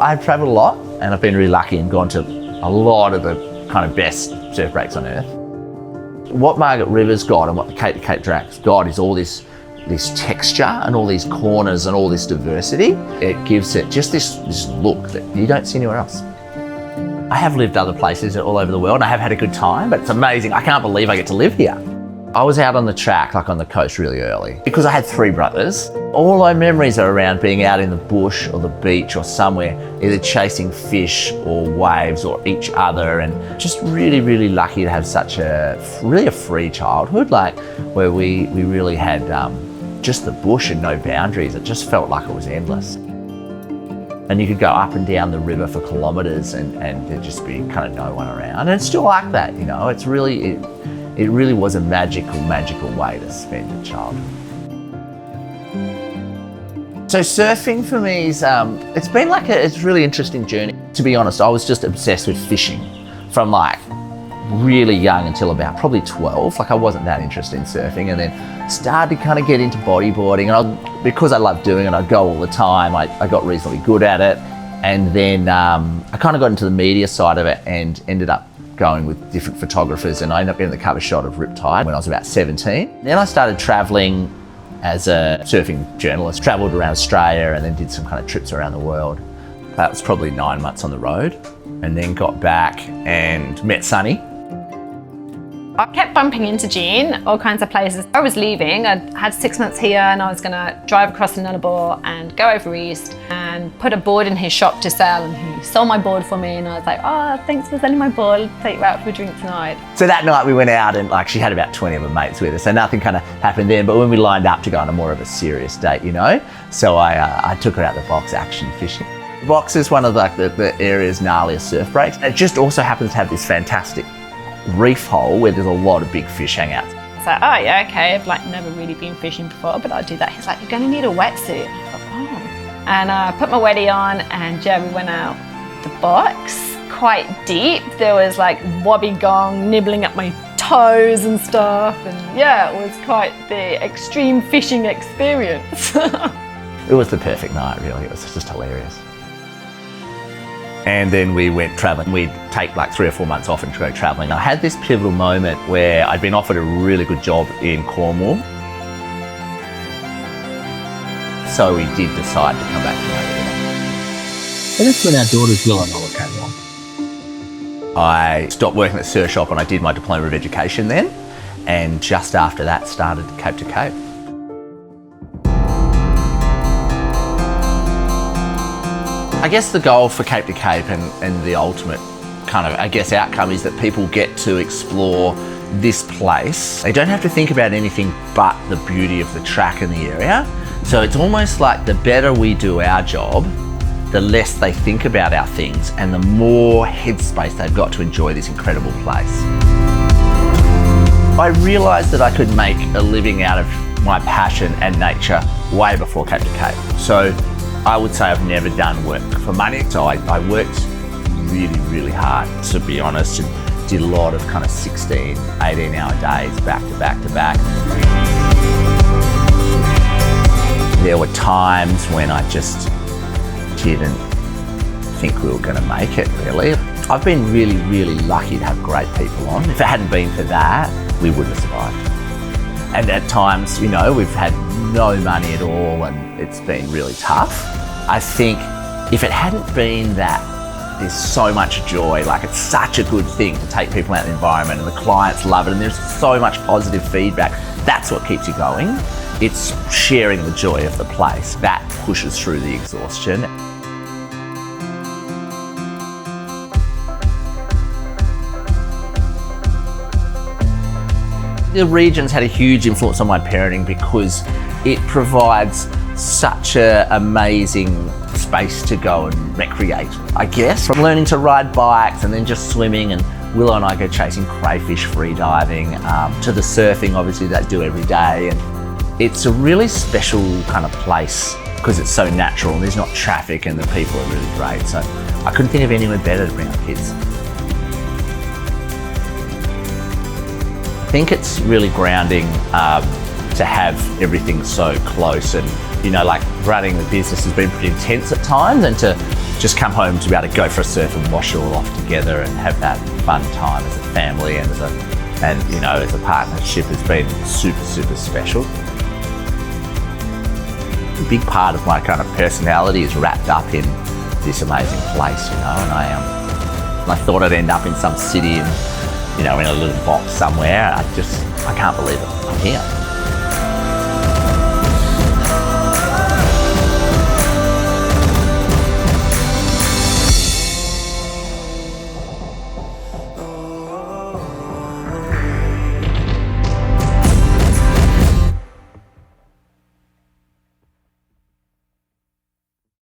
I've travelled a lot and I've been really lucky and gone to a lot of the kind of best surf breaks on earth. What Margaret River's got and what the Cape to Cape track's got is all this texture and all these corners and all this diversity. It gives it just this look that you don't see anywhere else. I have lived other places all over the world and I have had a good time, but it's amazing. I can't believe I get to live here. I was out on the track, like on the coast really early, because I had 3 brothers. All my memories are around being out in the bush or the beach or somewhere, either chasing fish or waves or each other, and just really, really lucky to have such a free childhood, like where we really had just the bush and no boundaries. It just felt like it was endless. And you could go up and down the river for kilometres and there'd just be kind of no one around. And it's still like that, you know, it really was a magical way to spend a childhood. So surfing for me is, it's been like it's a really interesting journey. To be honest, I was just obsessed with fishing from like really young until about probably 12. Like I wasn't that interested in surfing, and then started to kind of get into bodyboarding, and because I loved doing it, I'd go all the time. I got reasonably good at it, and then I kind of got into the media side of it and ended up going with different photographers, and I ended up getting the cover shot of Riptide when I was about 17. Then I started traveling as a surfing journalist, traveled around Australia and then did some kind of trips around the world. That was probably 9 months on the road, and then got back and met Sunny. I kept bumping into Jean, all kinds of places. I was leaving, I had 6 months here, and I was gonna drive across the Nullarbor and go over east and put a board in his shop to sell, and he sold my board for me, and I was like, oh, thanks for selling my board, I'll take you out for a drink tonight. So that night we went out, and like she had about 20 of her mates with us, so nothing kind of happened then, but when we lined up to go on a more of a serious date, you know, so I took her out the box action fishing. The box is one of like the area's gnarliest surf breaks. It just also happens to have this fantastic reef hole where there's a lot of big fish hang out. So, oh yeah, okay, I've like never really been fishing before, but I'll do that. He's like, you're gonna need a wetsuit. I thought, oh. And I put my waddy on, and yeah, we went out the box, quite deep. There was like wobbegong nibbling at my toes and stuff, and yeah, it was quite the extreme fishing experience. It was the perfect night, really. It was just hilarious. And then we went travelling. We'd take like 3 or 4 months off and go travelling. I had this pivotal moment where I'd been offered a really good job in Cornwall. So we did decide to come back to Margaret. And that's when our daughters Will and Noah came along. I stopped working at the surf shop and I did my diploma of education then. And just after that started Cape to Cape. I guess the goal for Cape to Cape and the ultimate kind of, I guess, outcome is that people get to explore this place. They don't have to think about anything but the beauty of the track and the area. So it's almost like the better we do our job, the less they think about our things and the more headspace they've got to enjoy this incredible place. I realised that I could make a living out of my passion and nature way before Cape to Cape. So I would say I've never done work for money. So I worked really, really hard, to be honest, and did a lot of kind of 16, 18-hour days back to back to back. There were times when I just didn't think we were going to make it, really. I've been really, really lucky to have great people on. If it hadn't been for that, we wouldn't have survived. And at times, you know, we've had no money at all and it's been really tough. I think if it hadn't been that there's so much joy, like it's such a good thing to take people out in the environment and the clients love it and there's so much positive feedback, that's what keeps you going. It's sharing the joy of the place. That pushes through the exhaustion. The region's had a huge influence on my parenting because it provides such an amazing space to go and recreate, I guess. From learning to ride bikes and then just swimming, and Willow and I go chasing crayfish, free diving, to the surfing obviously that I do every day. And it's a really special kind of place because it's so natural and there's not traffic and the people are really great. So I couldn't think of anywhere better to bring our kids. I think it's really grounding to have everything so close, and you know, like running the business has been pretty intense at times, and just come home to be able to go for a surf and wash it all off together and have that fun time as a family and as a partnership has been super, super special. A big part of my kind of personality is wrapped up in this amazing place, and I thought I'd end up in some city and, in a little box somewhere. I can't believe it. I'm here.